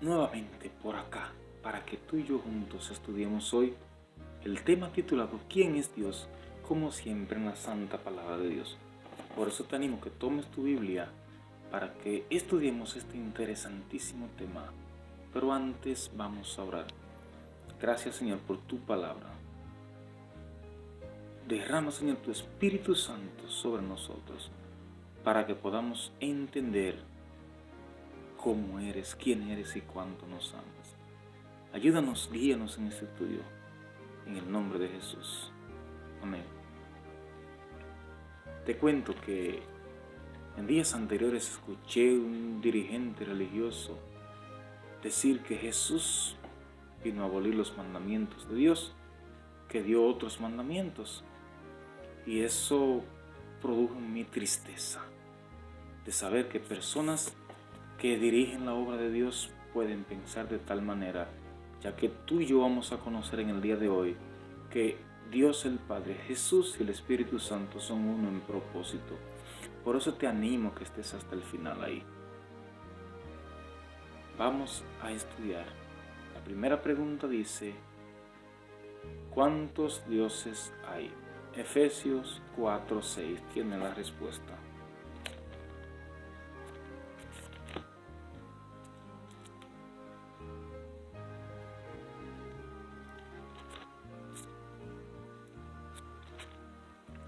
nuevamente por acá para que tú y yo juntos estudiemos hoy el tema titulado ¿Quién es Dios? Como siempre en la santa palabra de Dios. Por eso te animo que tomes tu Biblia para que estudiemos este interesantísimo tema. Pero antes vamos a orar. Gracias, Señor, por tu palabra. Derrama, Señor, tu Espíritu Santo sobre nosotros para que podamos entender cómo eres, quién eres y cuánto nos amas. Ayúdanos, guíanos en este estudio, en el nombre de Jesús. Amén. Te cuento que en días anteriores escuché un dirigente religioso decir que Jesús vino a abolir los mandamientos de Dios, que dio otros mandamientos. Y eso produjo en mí tristeza de saber que personas que dirigen la obra de Dios pueden pensar de tal manera, ya que tú y yo vamos a conocer en el día de hoy que Dios el Padre, Jesús y el Espíritu Santo son uno en propósito. Por eso te animo que estés hasta el final ahí. Vamos a estudiar. La primera pregunta dice, ¿cuántos dioses hay? Efesios 4:6 tiene la respuesta.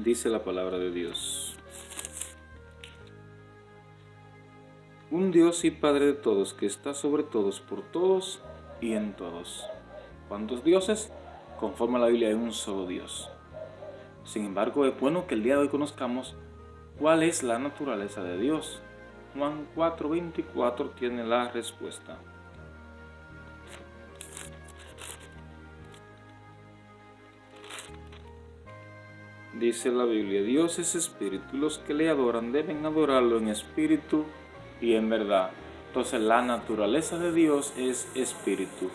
Dice la palabra de Dios. Un Dios y Padre de todos, que está sobre todos, por todos y en todos. ¿Cuántos dioses? Conforme a la Biblia hay un solo Dios. Sin embargo, es bueno que el día de hoy conozcamos cuál es la naturaleza de Dios. Juan 4:24 tiene la respuesta. Dice la Biblia, Dios es espíritu y los que le adoran deben adorarlo en espíritu y en verdad. Entonces la naturaleza de Dios es espíritu.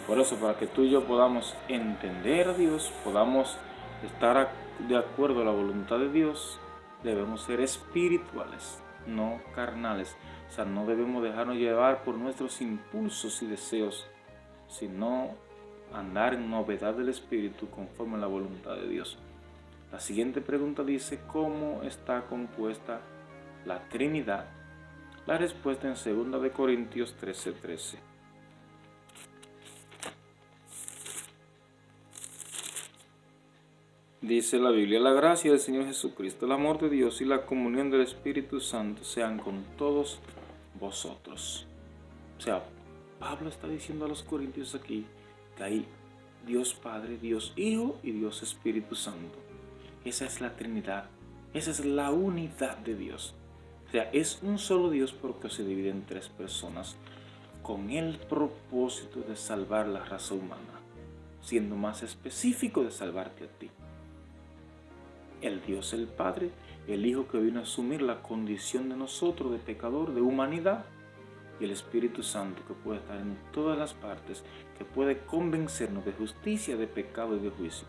Por eso, para que tú y yo podamos entender a Dios, podamos estar de acuerdo a la voluntad de Dios, debemos ser espirituales, no carnales. O sea, no debemos dejarnos llevar por nuestros impulsos y deseos, sino andar en novedad del espíritu conforme a la voluntad de Dios. La siguiente pregunta dice, ¿cómo está compuesta la Trinidad? La respuesta en 2 Corintios 13:13. Dice la Biblia, la gracia del Señor Jesucristo, el amor de Dios y la comunión del Espíritu Santo sean con todos vosotros. O sea, Pablo está diciendo a los corintios aquí que hay Dios Padre, Dios Hijo y Dios Espíritu Santo. Esa es la Trinidad, esa es la unidad de Dios. O sea, es un solo Dios porque se divide en tres personas con el propósito de salvar la raza humana, siendo más específico de salvarte a ti. El Dios el Padre, el Hijo que vino a asumir la condición de nosotros, de pecador, de humanidad, y el Espíritu Santo que puede estar en todas las partes, que puede convencernos de justicia, de pecado y de juicio.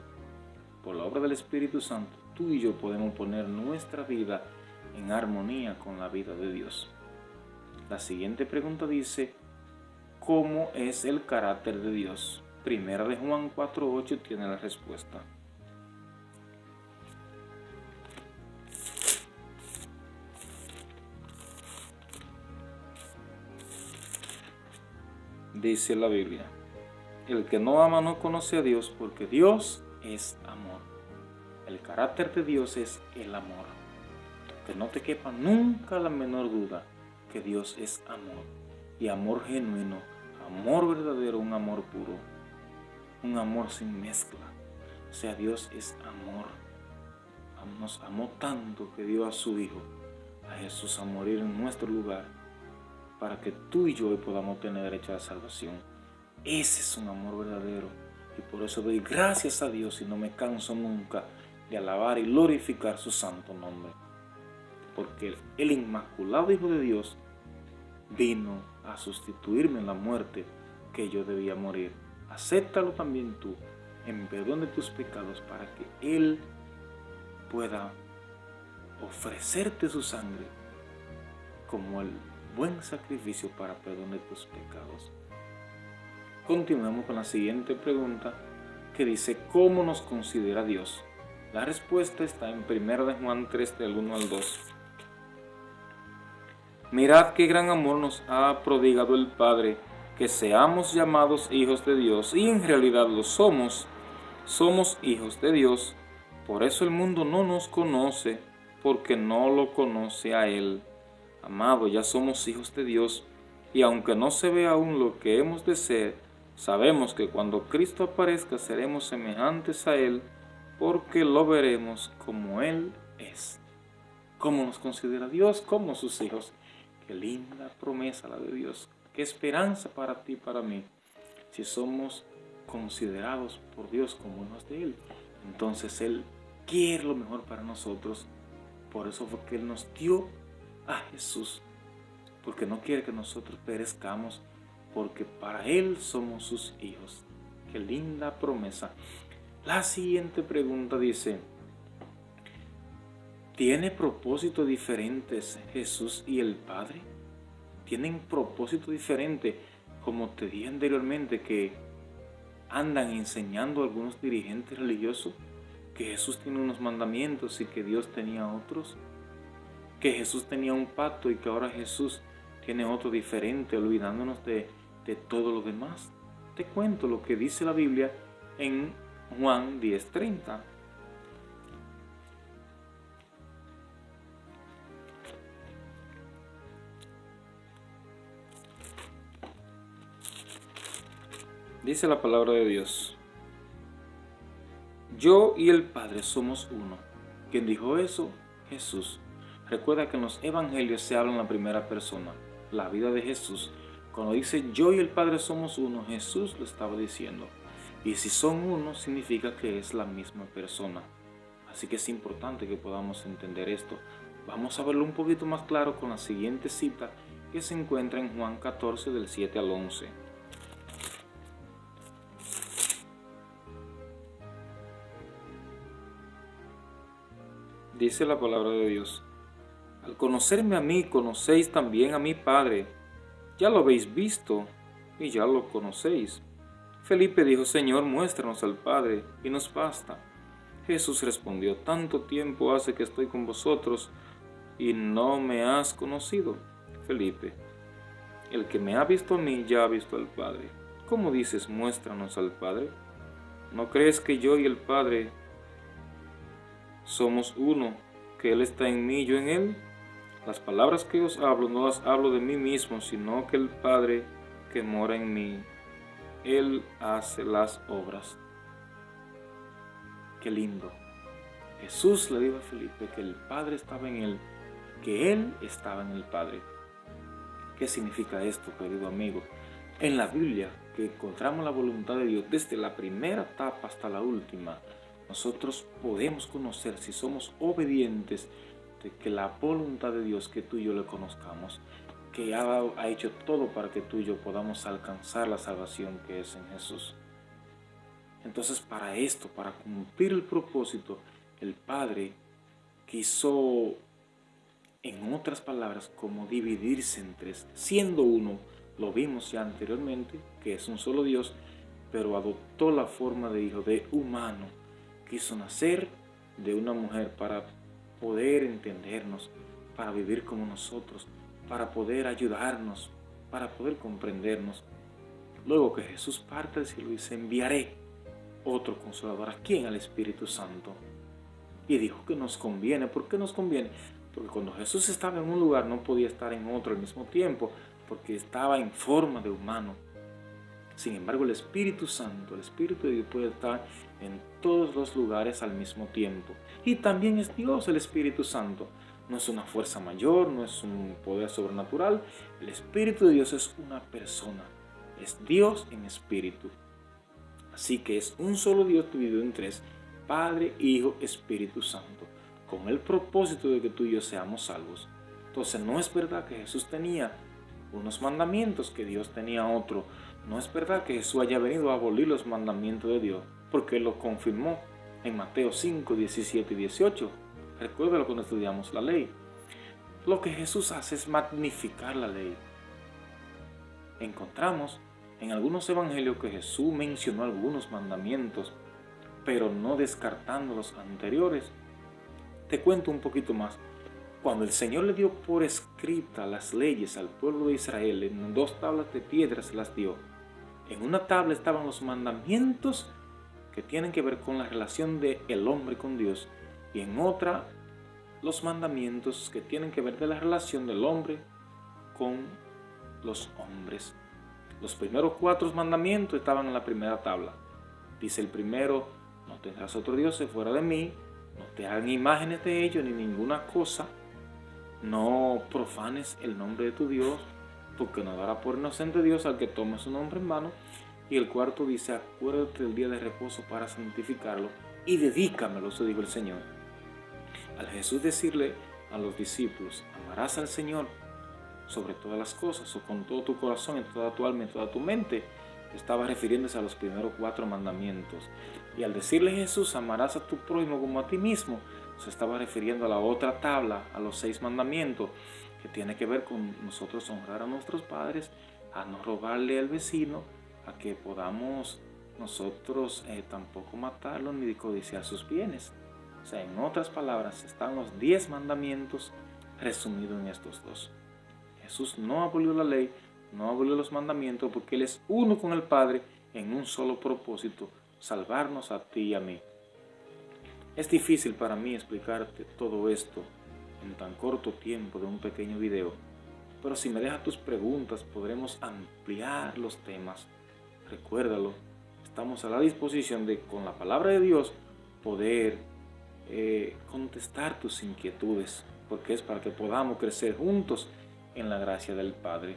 Por la obra del Espíritu Santo, tú y yo podemos poner nuestra vida en armonía con la vida de Dios. La siguiente pregunta dice, ¿cómo es el carácter de Dios? Primera de Juan 4:8 tiene la respuesta. Dice la Biblia, el que no ama no conoce a Dios porque Dios es amor. El carácter de Dios es el amor. Que no te quepa nunca la menor duda que Dios es amor. Y amor genuino, amor verdadero, un amor puro, un amor sin mezcla. O sea, Dios es amor. Nos amó tanto que dio a su Hijo, a Jesús, a morir en nuestro lugar, para que tú y yo hoy podamos tener derecho a la salvación. Ese es un amor verdadero. Y por eso doy gracias a Dios y no me canso nunca de alabar y glorificar su santo nombre. Porque el inmaculado Hijo de Dios vino a sustituirme en la muerte que yo debía morir. Acéptalo también tú en perdón de tus pecados para que Él pueda ofrecerte su sangre como el buen sacrificio para perdón de tus pecados. Continuemos con la siguiente pregunta que dice, ¿cómo nos considera Dios? La respuesta está en 1 de Juan 3 del 1 al 2. Mirad qué gran amor nos ha prodigado el Padre, que seamos llamados hijos de Dios, y en realidad lo somos. Somos hijos de Dios. Por eso el mundo no nos conoce, porque no lo conoce a Él. Amado, ya somos hijos de Dios, y aunque no se ve aún lo que hemos de ser, sabemos que cuando Cristo aparezca seremos semejantes a Él, porque lo veremos como Él es. ¿Cómo nos considera Dios? Como sus hijos. Qué linda promesa la de Dios. Qué esperanza para ti y para mí. Si somos considerados por Dios como hijos de Él, entonces Él quiere lo mejor para nosotros. Por eso fue que Él nos dio a Jesús. Porque no quiere que nosotros perezcamos, porque para Él somos sus hijos. Qué linda promesa. La siguiente pregunta dice, ¿tiene propósitos diferentes Jesús y el Padre? ¿Tienen propósito diferente? Como te dije anteriormente, que andan enseñando a algunos dirigentes religiosos que Jesús tiene unos mandamientos y que Dios tenía otros. Que Jesús tenía un pacto y que ahora Jesús tiene otro diferente, olvidándonos de todo lo demás. Te cuento lo que dice la Biblia en Juan 10:30. Dice la palabra de Dios: yo y el Padre somos uno. ¿Quién dijo eso? Jesús. Recuerda que en los evangelios se habla en la primera persona, la vida de Jesús. Cuando dice yo y el Padre somos uno, Jesús lo estaba diciendo. Y si son uno, significa que es la misma persona. Así que es importante que podamos entender esto. Vamos a verlo un poquito más claro con la siguiente cita que se encuentra en Juan 14 del 7 al 11. Dice la palabra de Dios: al conocerme a mí, conocéis también a mi Padre. Ya lo habéis visto y ya lo conocéis. Felipe dijo: Señor, muéstranos al Padre y nos basta. Jesús respondió: tanto tiempo hace que estoy con vosotros y no me has conocido. Felipe: el que me ha visto a mí ya ha visto al Padre. ¿Cómo dices, muéstranos al Padre? ¿No crees que yo y el Padre somos uno, que Él está en mí y yo en Él? Las palabras que os hablo no las hablo de mí mismo, sino que el Padre que mora en mí, Él hace las obras. Qué lindo. Jesús le dijo a Felipe que el Padre estaba en Él, que Él estaba en el Padre. ¿Qué significa esto, querido amigo? En la Biblia, que encontramos la voluntad de Dios desde la primera etapa hasta la última, nosotros podemos conocer, si somos obedientes, de que la voluntad de Dios, que tú y yo le conozcamos, que ha hecho todo para que tú y yo podamos alcanzar la salvación que es en Jesús. Entonces, para esto, para cumplir el propósito, el Padre quiso, en otras palabras, como dividirse en tres, siendo uno. Lo vimos ya anteriormente, que es un solo Dios, pero adoptó la forma de hijo, de humano. Quiso nacer de una mujer para poder entendernos, para vivir como nosotros, para poder ayudarnos, para poder comprendernos. Luego que Jesús parte del cielo, dice: enviaré otro consolador. ¿A quién? Al Espíritu Santo. Y dijo que nos conviene. ¿Por qué nos conviene? Porque cuando Jesús estaba en un lugar no podía estar en otro al mismo tiempo, porque estaba en forma de humano. Sin embargo, el Espíritu Santo, el Espíritu de Dios, puede estar en todos los lugares al mismo tiempo. Y también es Dios el Espíritu Santo. No es una fuerza mayor, no es un poder sobrenatural. El Espíritu de Dios es una persona. Es Dios en espíritu. Así que es un solo Dios dividido en tres: Padre, Hijo, Espíritu Santo, con el propósito de que tú y yo seamos salvos. Entonces, no es verdad que Jesús tenía unos mandamientos, que Dios tenía otro. No es verdad que Jesús haya venido a abolir los mandamientos de Dios, porque Él lo confirmó en Mateo 5, 17 y 18. Recuérdalo cuando estudiamos la ley. lo que Jesús hace es magnificar la ley. Encontramos en algunos evangelios que Jesús mencionó algunos mandamientos, pero no descartando los anteriores. Te cuento un poquito más. Cuando el Señor le dio por escrita las leyes al pueblo de Israel, en 2 tablas de piedra se las dio. En una tabla estaban los mandamientos que tienen que ver con la relación del hombre con Dios, y en otra los mandamientos que tienen que ver de la relación del hombre con los hombres. Los primeros 4 mandamientos estaban en la primera tabla. Dice el primero: no tendrás otro Dios fuera de mí, no te hagan imágenes de ellos ni ninguna cosa, no profanes el nombre de tu Dios, porque no dará por inocente Dios al que tome su nombre en vano. Y el cuarto dice: acuérdate del día de reposo para santificarlo y dedícamelo, eso dijo el Señor. Al Jesús decirle a los discípulos: amarás al Señor sobre todas las cosas, o con todo tu corazón, en toda tu alma, en toda tu mente, estaba refiriéndose a los primeros 4 mandamientos. Y al decirle Jesús: amarás a tu prójimo como a ti mismo, se estaba refiriendo a la otra tabla, a los 6 mandamientos, que tiene que ver con nosotros honrar a nuestros padres, a no robarle al vecino, a que podamos nosotros tampoco matarlo ni codiciar sus bienes. O sea, en otras palabras, están los 10 mandamientos resumidos en estos 2. Jesús no abolió la ley, no abolió los mandamientos, porque Él es uno con el Padre en un solo propósito: salvarnos a ti y a mí. Es difícil para mí explicarte todo esto en tan corto tiempo de un pequeño video, pero si me dejas tus preguntas podremos ampliar los temas. Recuérdalo, estamos a la disposición de, con la palabra de Dios, poder contestar tus inquietudes, porque es para que podamos crecer juntos en la gracia del Padre.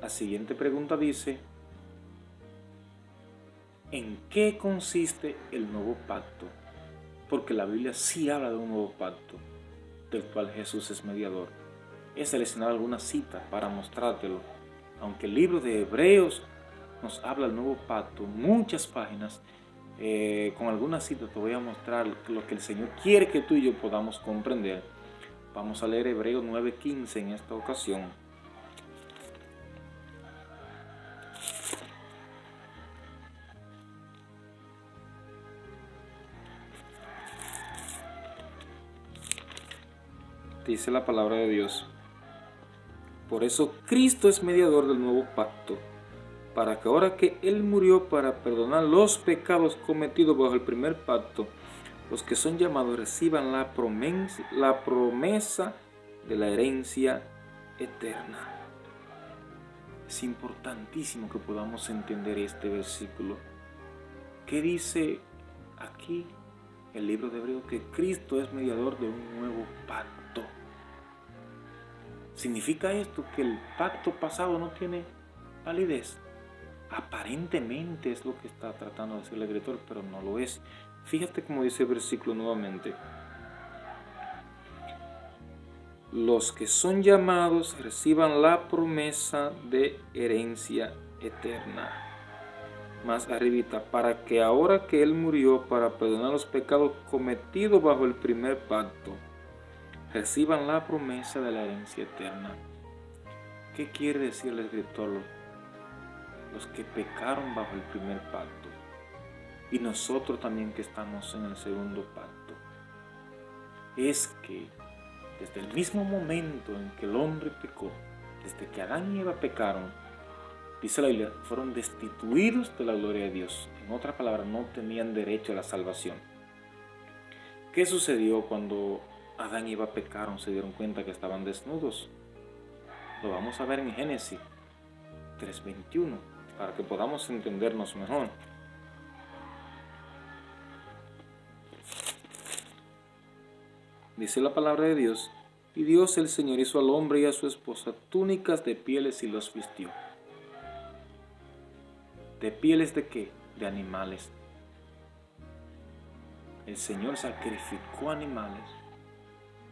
La siguiente pregunta dice: ¿en qué consiste el nuevo pacto? Porque la Biblia sí habla de un nuevo pacto, del cual Jesús es mediador. He seleccionado algunas citas para mostrártelo. Aunque el libro de Hebreos nos habla del nuevo pacto, muchas páginas, con algunas citas te voy a mostrar lo que el Señor quiere que tú y yo podamos comprender. Vamos a leer Hebreos 9:15 en esta ocasión. Dice la palabra de Dios: por eso Cristo es mediador del nuevo pacto, para que ahora que Él murió para perdonar los pecados cometidos bajo el primer pacto, los que son llamados reciban la promesa de la herencia eterna. Es importantísimo que podamos entender este versículo. ¿Qué dice aquí el libro de Hebreos? Que Cristo es mediador de un nuevo pacto. ¿Significa esto que el pacto pasado no tiene validez? Aparentemente es lo que está tratando de decir el escritor, pero no lo es. Fíjate cómo dice el versículo nuevamente: los que son llamados reciban la promesa de herencia eterna. Más arribita: para que ahora que Él murió para perdonar los pecados cometidos bajo el primer pacto, reciban la promesa de la herencia eterna. ¿Qué quiere decir el escritor? Los que pecaron bajo el primer pacto, y nosotros también que estamos en el segundo pacto, es que desde el mismo momento en que el hombre pecó, desde que Adán y Eva pecaron, dice la Biblia, fueron destituidos de la gloria de Dios. En otras palabras, no tenían derecho a la salvación. ¿Qué sucedió cuando Adán y Eva pecaron? Se dieron cuenta que estaban desnudos. Lo vamos a ver en Génesis 3:21, para que podamos entendernos mejor. Dice la palabra de Dios: y Dios el Señor hizo al hombre y a su esposa túnicas de pieles y los vistió. ¿De pieles de qué? De animales. El Señor sacrificó animales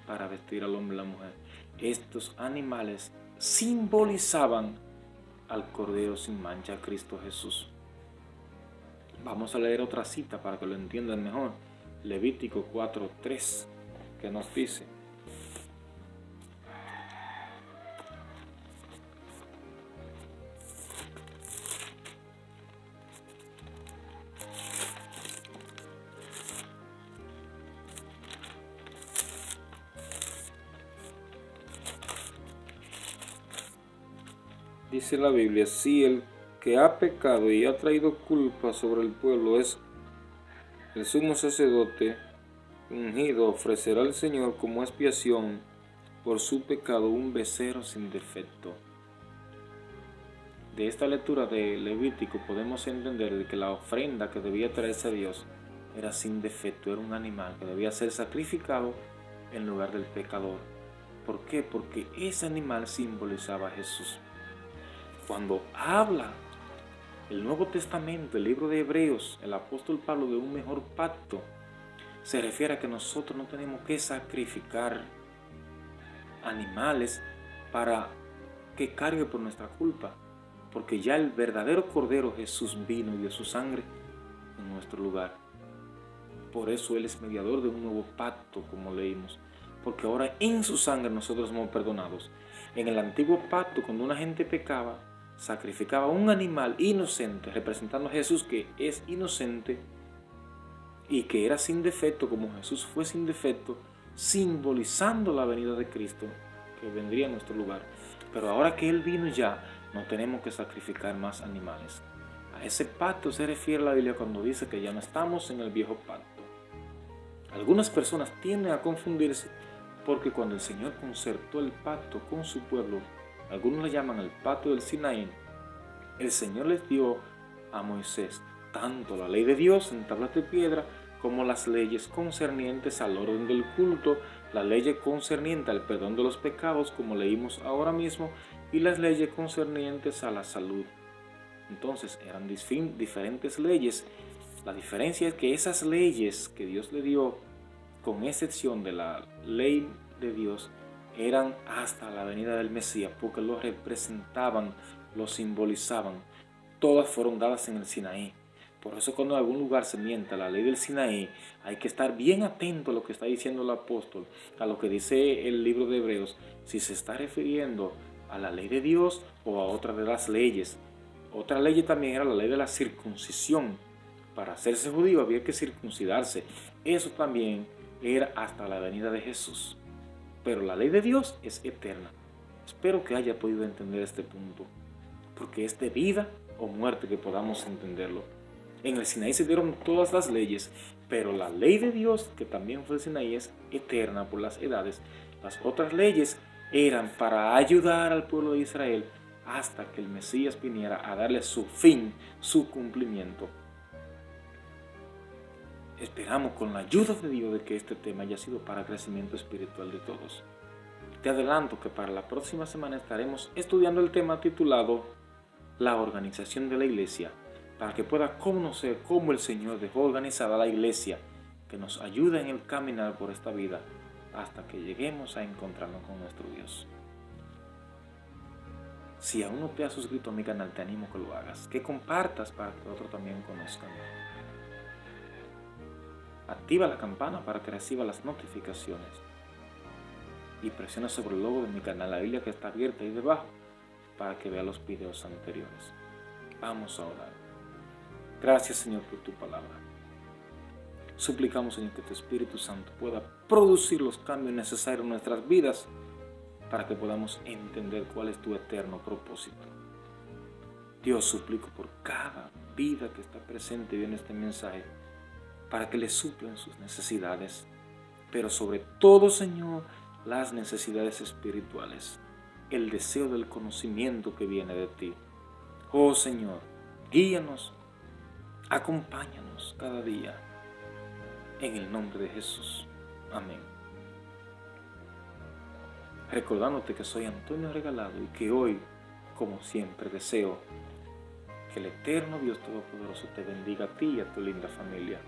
para vestir al hombre y a la mujer. Estos animales simbolizaban al Cordero sin mancha, a Cristo Jesús. Vamos a leer otra cita para que lo entiendan mejor. Levítico 4:3, que nos dice: Dice la Biblia, si el que ha pecado y ha traído culpa sobre el pueblo es el sumo sacerdote ungido, ofrecerá al Señor como expiación por su pecado un becerro sin defecto. De esta lectura de Levítico podemos entender que la ofrenda que debía traerse a Dios era sin defecto, era un animal que debía ser sacrificado en lugar del pecador. ¿Por qué? Porque ese animal simbolizaba a Jesús. Cuando habla el Nuevo Testamento, el libro de Hebreos, el apóstol Pablo de un mejor pacto, se refiere a que nosotros no tenemos que sacrificar animales para que cargue por nuestra culpa, porque ya el verdadero Cordero Jesús vino y dio su sangre en nuestro lugar. Por eso Él es mediador de un nuevo pacto, como leímos, porque ahora en su sangre nosotros somos perdonados. En el antiguo pacto, cuando una gente pecaba, sacrificaba un animal inocente, representando a Jesús que es inocente y que era sin defecto, como Jesús fue sin defecto, simbolizando la venida de Cristo, que vendría a nuestro lugar. Pero ahora que Él vino ya, no tenemos que sacrificar más animales. A ese pacto se refiere la Biblia cuando dice que ya no estamos en el viejo pacto. Algunas personas tienden a confundirse porque cuando el Señor concertó el pacto con su pueblo, algunos le llaman el pacto del Sinaí, el Señor les dio a Moisés tanto la ley de Dios en tablas de piedra como las leyes concernientes al orden del culto, la ley concerniente al perdón de los pecados, como leímos ahora mismo, y las leyes concernientes a la salud. Entonces eran diferentes leyes. La diferencia es que esas leyes que Dios le dio, con excepción de la ley de Dios, eran hasta la venida del Mesías, porque lo representaban, lo simbolizaban. Todas fueron dadas en el Sinaí. Por eso cuando en algún lugar se mienta la ley del Sinaí, hay que estar bien atento a lo que está diciendo el apóstol, a lo que dice el libro de Hebreos, si se está refiriendo a la ley de Dios o a otra de las leyes. Otra ley también era la ley de la circuncisión. Para hacerse judío había que circuncidarse. Eso también era hasta la venida de Jesús. Pero la ley de Dios es eterna. Espero que haya podido entender este punto, porque es de vida o muerte que podamos entenderlo. En el Sinaí se dieron todas las leyes, pero la ley de Dios, que también fue el Sinaí, es eterna por las edades. Las otras leyes eran para ayudar al pueblo de Israel hasta que el Mesías viniera a darle su fin, su cumplimiento. Esperamos con la ayuda de Dios de que este tema haya sido para crecimiento espiritual de todos. Te adelanto que para la próxima semana estaremos estudiando el tema titulado La organización de la iglesia, para que pueda conocer cómo el Señor dejó organizada la iglesia, que nos ayuda en el caminar por esta vida hasta que lleguemos a encontrarnos con nuestro Dios. Si aún no te has suscrito a mi canal, te animo a que lo hagas, que compartas para que otros también conozcan. Activa la campana para que reciba las notificaciones y presiona sobre el logo de mi canal, la Biblia que está abierta ahí debajo, para que vea los videos anteriores. Vamos a orar. Gracias, Señor, por tu palabra. Suplicamos, Señor, que tu Espíritu Santo pueda producir los cambios necesarios en nuestras vidas para que podamos entender cuál es tu eterno propósito. Dios, suplico por cada vida que está presente en este mensaje, para que le suplan sus necesidades, pero sobre todo, Señor, las necesidades espirituales, el deseo del conocimiento que viene de ti. Oh Señor, guíanos, acompáñanos cada día, en el nombre de Jesús. Amén. Recordándote que soy Antonio Regalado y que hoy, como siempre, deseo que el eterno Dios Todopoderoso te bendiga a ti y a tu linda familia.